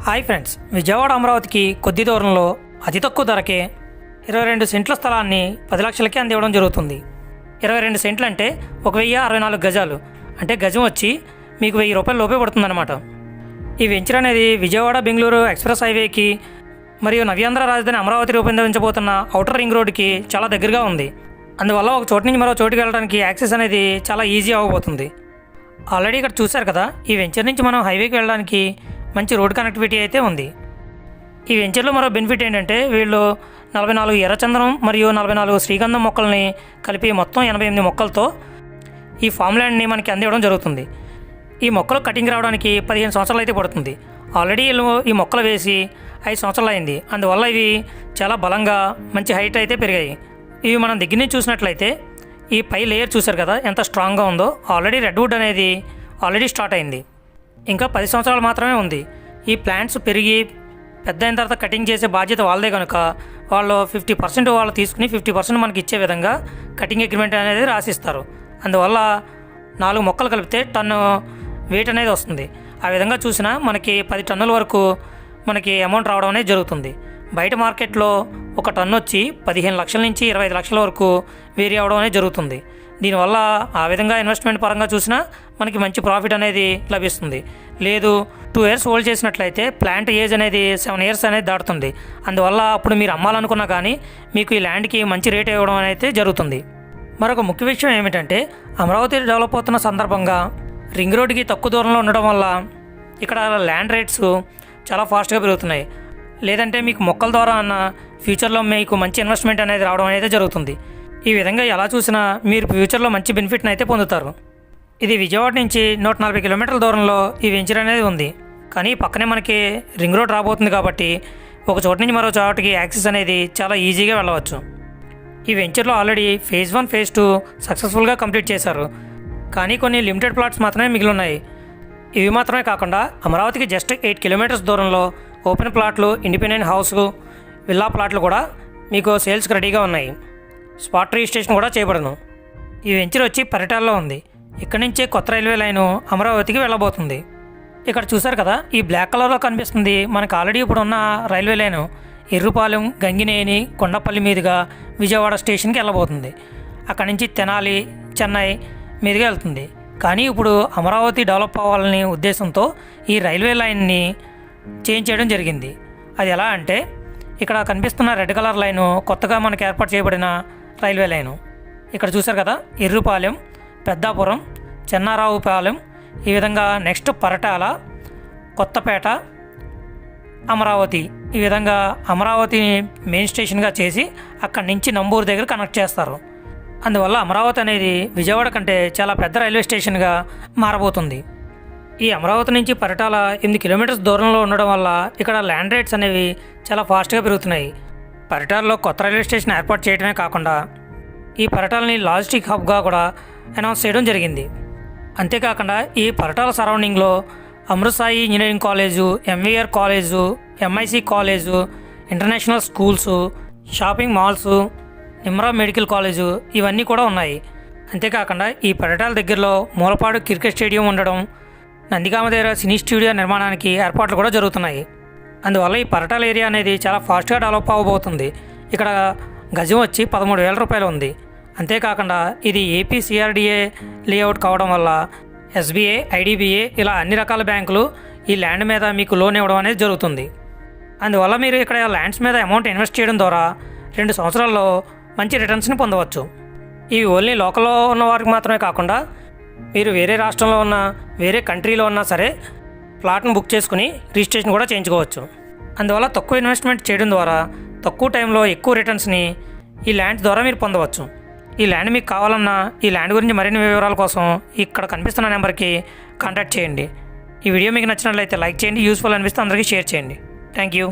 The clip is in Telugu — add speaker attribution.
Speaker 1: హాయ్ ఫ్రెండ్స్, విజయవాడ అమరావతికి కొద్ది దూరంలో అతి తక్కువ ధరకే 22 సెంట్ల స్థలాన్ని 10 లక్షలకి అందివ్వడం జరుగుతుంది. 22 సెంట్లు అంటే 1064 గజాలు, అంటే గజం వచ్చి మీకు 1000 రూపాయల లోపే పడుతుందన్నమాట. ఈ వెంచర్ అనేది విజయవాడ బెంగళూరు ఎక్స్ప్రెస్ హైవేకి మరియు నవ్యాంధ్ర రాజధాని అమరావతి రూపొందించబోతున్న ఔటర్ రింగ్ రోడ్డుకి చాలా దగ్గరగా ఉంది. అందువల్ల ఒక చోటు నుంచి మరో చోటుకి వెళ్ళడానికి యాక్సెస్ అనేది చాలా ఈజీ అవ్వబోతుంది. ఆల్రెడీ ఇక్కడ చూశారు కదా, ఈ వెంచర్ నుంచి మనం హైవేకి వెళ్ళడానికి మంచి రోడ్ కనెక్టివిటీ అయితే ఉంది. ఈ వెంచర్లో మరో బెనిఫిట్ ఏంటంటే వీళ్ళు 44 ఎర్రచందనం మరియు 44 శ్రీగంధం మొక్కల్ని కలిపి మొత్తం 88 మొక్కలతో ఈ ఫామ్ ల్యాండ్ని మనకి అందివ్వడం జరుగుతుంది. ఈ మొక్కలు కటింగ్ రావడానికి 15 సంవత్సరాలు అయితే పడుతుంది. ఆల్రెడీ వీళ్ళు ఈ మొక్కలు వేసి 5 సంవత్సరాలు అయింది. అందువల్ల ఇవి చాలా బలంగా మంచి హైట్ అయితే పెరిగాయి. ఇవి మనం దగ్గర నుంచి చూసినట్లయితే ఈ పై లేయర్ చూశారు కదా ఎంత స్ట్రాంగ్గా ఉందో. ఆల్రెడీ రెడ్వుడ్ అనేది ఆల్రెడీ స్టార్ట్ అయింది. ఇంకా 10 సంవత్సరాలు మాత్రమే ఉంది. ఈ ప్లాంట్స్ పెరిగి పెద్ద అయిన తర్వాత కటింగ్ చేసే బాధ్యత వాళ్ళదే కనుక వాళ్ళు 50% వాళ్ళు తీసుకుని 50% మనకి ఇచ్చే విధంగా కటింగ్ అగ్రిమెంట్ అనేది రాసిస్తారు. అందువల్ల 4 మొక్కలు కలిపితే టన్ను వెయిట్ అనేది వస్తుంది. ఆ విధంగా చూసినా మనకి 10 టన్నుల వరకు మనకి అమౌంట్ రావడం అనేది జరుగుతుంది. బయట మార్కెట్లో ఒక టన్ను వచ్చి 15 లక్షల నుంచి 25 లక్షల వరకు వేరీ అవడం అనేది జరుగుతుంది. దీనివల్ల ఆ విధంగా ఇన్వెస్ట్మెంట్ పరంగా చూసినా మనకి మంచి ప్రాఫిట్ అనేది లభిస్తుంది. లేదు 2 ఇయర్స్ హోల్డ్ చేసినట్లయితే ప్లాంట్ ఏజ్ అనేది 7 ఇయర్స్ అనేది దాటుతుంది. అందువల్ల అప్పుడు మీరు అమ్మాలనుకున్నా కానీ మీకు ఈ ల్యాండ్కి మంచి రేట్ ఇవ్వడం అనేది జరుగుతుంది. మరొక ముఖ్య విషయం ఏమిటంటే అమరావతి డెవలప్ అవుతున్న సందర్భంగా రింగ్ రోడ్డుకి తక్కువ దూరంలో ఉండడం వల్ల ఇక్కడ ల్యాండ్ రేట్స్ చాలా ఫాస్ట్గా పెరుగుతున్నాయి. లేదంటే మీకు మొక్కల ద్వారా అన్న ఫ్యూచర్లో మీకు మంచి ఇన్వెస్ట్మెంట్ అనేది రావడం అనేది జరుగుతుంది. ఈ విధంగా ఎలా చూసినా మీరు ఫ్యూచర్లో మంచి బెనిఫిట్ని అయితే పొందుతారు. ఇది విజయవాడ నుంచి 140 కిలోమీటర్ల దూరంలో ఈ వెంచర్ అనేది ఉంది. కానీ పక్కనే మనకి రింగ్ రోడ్ రాబోతుంది కాబట్టి ఒక చోటు నుంచి మరో చోటుకి యాక్సెస్ అనేది చాలా ఈజీగా వెళ్ళవచ్చు. ఈ వెంచర్లో ఆల్రెడీ ఫేజ్ 1 ఫేజ్ 2 సక్సెస్ఫుల్గా కంప్లీట్ చేశారు. కానీ కొన్ని లిమిటెడ్ ప్లాట్స్ మాత్రమే మిగిలి ఉన్నాయి. ఇవి మాత్రమే కాకుండా అమరావతికి జస్ట్ 8 కిలోమీటర్స్ దూరంలో ఓపెన్ ప్లాట్లు, ఇండిపెండెంట్ హౌస్, విల్లా ప్లాట్లు కూడా మీకు సేల్స్కి రెడీగా ఉన్నాయి. స్పాట్ రిజిస్ట్రేషన్ కూడా చేయబడను. ఈ వెంచర్ వచ్చి పరిటాల్లో ఉంది. ఇక్కడి నుంచే కొత్త రైల్వే లైను అమరావతికి వెళ్ళబోతుంది. ఇక్కడ చూసారు కదా, ఈ బ్లాక్ కలర్లో కనిపిస్తుంది మనకు ఆల్రెడీ ఇప్పుడు ఉన్న రైల్వే లైను ఎర్రుపాలెం, గంగినేని, కొండపల్లి మీదుగా విజయవాడ స్టేషన్కి వెళ్ళబోతుంది. అక్కడి నుంచి తెనాలి, చెన్నై మీదుగా వెళ్తుంది. కానీ ఇప్పుడు అమరావతి డెవలప్ అవ్వాలనే ఉద్దేశంతో ఈ రైల్వే లైన్ని చేంజ్ చేయడం జరిగింది. అది ఎలా అంటే ఇక్కడ కనిపిస్తున్న రెడ్ కలర్ లైను కొత్తగా మనకు ఏర్పాటు చేయబడిన రైల్వే లైను. ఇక్కడ చూసారు కదా, ఎర్రుపాలెం, పెద్దాపురం, చెన్నారావుపాలెం, ఈ విధంగా నెక్స్ట్ పరటాల, కొత్తపేట, అమరావతి, ఈ విధంగా అమరావతిని మెయిన్ స్టేషన్గా చేసి అక్కడి నుంచి నంబూరు దగ్గర కనెక్ట్ చేస్తారు. అందువల్ల అమరావతి అనేది విజయవాడ కంటే చాలా పెద్ద రైల్వే స్టేషన్గా మారబోతుంది. ఈ అమరావతి నుంచి పరిటాల 8 కిలోమీటర్స్ దూరంలో ఉండడం వల్ల ఇక్కడ ల్యాండ్ రేట్స్ అనేవి చాలా ఫాస్ట్గా పెరుగుతున్నాయి. పరిటాలలో కొత్త రైల్వే స్టేషన్ ఏర్పాటు చేయడమే కాకుండా ఈ పరిటాలని లాజిస్టిక్ హబ్గా కూడా అనౌన్స్ చేయడం జరిగింది. అంతేకాకుండా ఈ పరిటాల సరౌండింగ్లో Amrutha Sai engineering college, MVR college, MIC college, international schools, shopping malls, Nimra medical college ఇవన్నీ కూడా ఉన్నాయి. అంతేకాకుండా ఈ పరిటాల దగ్గరలో మూలపాడు క్రికెట్ స్టేడియం ఉండడం, నందిగామ దగ్గర సినీ స్టూడియో నిర్మాణానికి ఏర్పాట్లు కూడా జరుగుతున్నాయి. అందువల్ల ఈ పరిటాల ఏరియా అనేది చాలా ఫాస్ట్గా డెవలప్ అవ్వబోతుంది. ఇక్కడ గజం వచ్చి 13,000 రూపాయలు ఉంది. అంతేకాకుండా ఇది ఏపీ సిఆర్డిఏ లేఅవుట్ కావడం వల్ల ఎస్బీఐ, ఐడిబిఐ ఇలా అన్ని రకాల బ్యాంకులు ఈ ల్యాండ్ మీద మీకు లోన్ ఇవ్వడం అనేది జరుగుతుంది. అందువల్ల మీరు ఇక్కడ ల్యాండ్స్ మీద అమౌంట్ ఇన్వెస్ట్ చేయడం ద్వారా 2 సంవత్సరాల్లో మంచి రిటర్న్స్ని పొందవచ్చు. ఇవి ఓన్లీ లోకల్లో ఉన్న వారికి మాత్రమే కాకుండా మీరు వేరే రాష్ట్రంలో ఉన్న, వేరే కంట్రీలో ఉన్నా సరే ప్లాట్ను బుక్ చేసుకుని రిజిస్ట్రేషన్ కూడా చేయించుకోవచ్చు. అందువల్ల తక్కువ ఇన్వెస్ట్మెంట్ చేయడం ద్వారా తక్కువ టైంలో ఎక్కువ రిటర్న్స్ని ఈ ల్యాండ్ ద్వారా మీరు పొందవచ్చు. ఈ ల్యాండ్ మీకు కావాలన్నా ఈ ల్యాండ్ గురించి మరిన్ని వివరాల కోసం ఇక్కడ కనిపిస్తున్న నెంబర్కి కాంటాక్ట్ చేయండి. ఈ వీడియో మీకు నచ్చినట్లయితే లైక్ చేయండి, యూస్ఫుల్ అనిపిస్తే అందరికీ షేర్ చేయండి. Thank you.